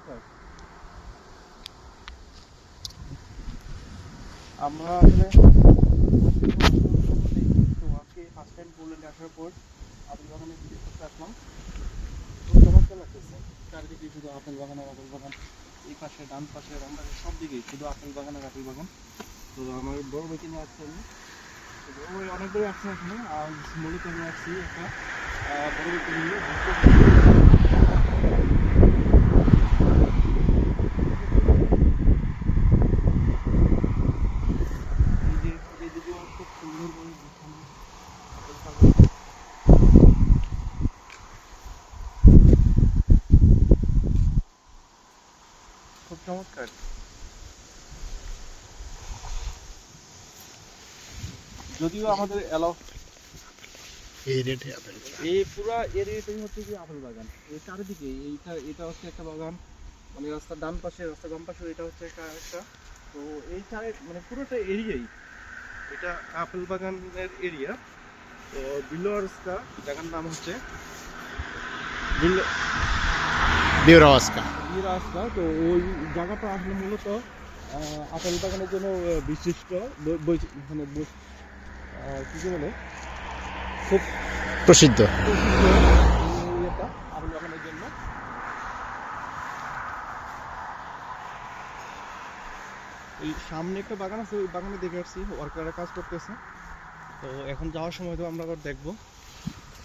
চমৎকার। আমরা আসলে তো আজকে ফার্স্ট টাইম পোল্যান্ডে আসার পর আপেল বাগানে ভিজিট করতে আসলাম। খুব চমৎকার লাগতেছে। চারিদিকে শুধু আপেল বাগান আর আপেল বাগান, এই পাশে ডান পাশে বাম পাশে সব দিকেই শুধু আপেল বাগান আর আপেল বাগান। তো আমার বড় ভাইকে নিয়ে আসছি আমি। তো বড় ভাই অনেকবারই আসছে এখানে, আর মূলত আমি আসছি একটা বড় ভাইকে নিয়ে ঘুরতে। এই যে এইদিকেও খুব সুন্দরভাবে গোছানো আপেল বাগান। খুব চমৎকার। যদিও আমাদের এলাও এই পুরা এরিয়াটাই হচ্ছে কি আপেল বাগান। এই চারিদিকে এটা হচ্ছে একটা বাগান, মানে রাস্তার ডান পাশে রাস্তার বাম পাশে এটা হচ্ছে একটা একটা। তো এই চারে মানে পুরোটা এরিয়াই এটা আপেল বাগানের এরিয়া। তো বিলোয়ার্সকা জায়গার নাম হচ্ছে বিউরাওয়াস্কা। বিলোয়ার্সকা। তো ওই জায়গাটা আসলে মূলত আপেল বাগানের জন্য বিশিষ্ট, মানে কি বলে, খুব প্রসিদ্ধ। প্রসিদ্ধ ইয়েটা আপেল বাগানের জন্য। এই সামনে একটা বাগান আছে, ওই বাগানে দেখে আসছি ওয়ার্কাররা কাজ করতেছে। তো এখন যাওয়ার সময় তো আমরা আবার দেখবো।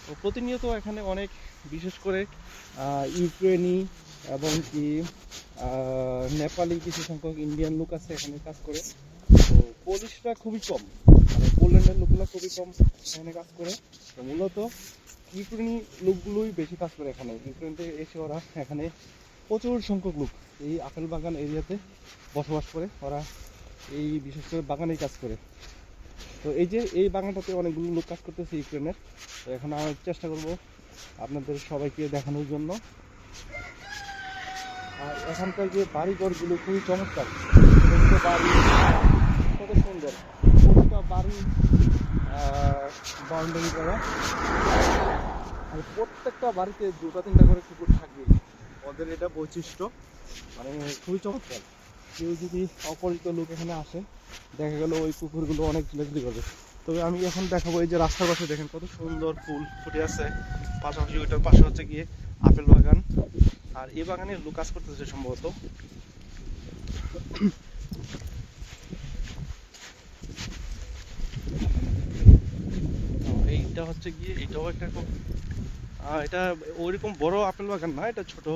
তো প্রতিনিয়ত এখানে অনেক, বিশেষ করে ইউক্রেনি এবং কি নেপালি কিছু সংখ্যক ইন্ডিয়ান লোক আছে এখানে কাজ করে। তো পোলিশরা খুবই কম, মানে পোল্যান্ডের লোকগুলো খুবই কম এখানে কাজ করে। তো মূলত ইউক্রেনি লোকগুলোই বেশি কাজ করে এখানে। ইউক্রেন থেকে এসে ওরা এখানে প্রচুর সংখ্যক লোক এই আপেল বাগান এরিয়াতে বসবাস করে। ওরা এই বিশেষ করে বাগানেই কাজ করে। তো এই যে এই বাগানটাতে অনেকগুলো লোক কাজ করতেছে ইউক্রেনের। তো এখন আমি চেষ্টা করব আপনাদের সবাইকে দেখানোর জন্য। আর এখানকার যে বাড়িঘরগুলো খুবই চমৎকার, বাড়ি কত সুন্দর, প্রতিটা বাড়ি বাউন্ডারি করা, আর প্রত্যেকটা বাড়িতে দুটা তিনটা করে কুকুর থাকবে। ওদের এটা বৈশিষ্ট্য, মানে খুবই চমৎকার। কেউ যদি অপরিচিত লোক এখানে আসে, দেখা গেল ওই কুকুরগুলো অনেক ঝিলাঝিলি করবে। তবে আমি এখন দেখাবো এই যে রাস্তার পাশে দেখেন কত সুন্দর ফুল ফুটে আছে। পাশাপাশি ওইটার পাশে হচ্ছে গিয়ে আপেল বাগান, আর এই বাগানে লোক কাজ করতেছে সম্ভবত। এইটা হচ্ছে গিয়ে এটাও একটা খুব এটা ওইরকম বড় আপেল বাগান না, এটা ছোট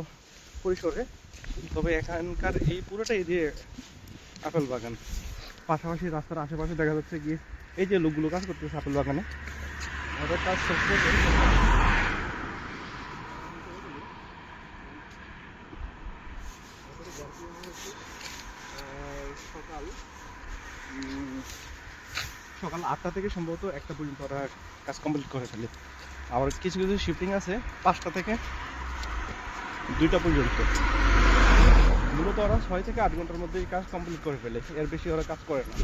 পরিসরে। তবে এখানকার এই পুরোটা এরিয়া আপেল বাগান। পাশাপাশি রাস্তার আশেপাশে দেখা যাচ্ছে গিয়ে এই যে লোকগুলো কাজ করতেছে আপেল বাগানে, ওদের কাজ শেষ করে সকাল সকাল 8টা থেকে সম্ভবত 1টা পর্যন্ত ওরা কাজ কমপ্লিট করে ফেলে। আবার কিছু কিছু শিফটিং আছে 5টা থেকে 2টা পর্যন্ত। মূলত ওরা 6 থেকে 8 ঘন্টার মধ্যে কাজ কমপ্লিট করে ফেলে, এর বেশি ওরা কাজ করে না।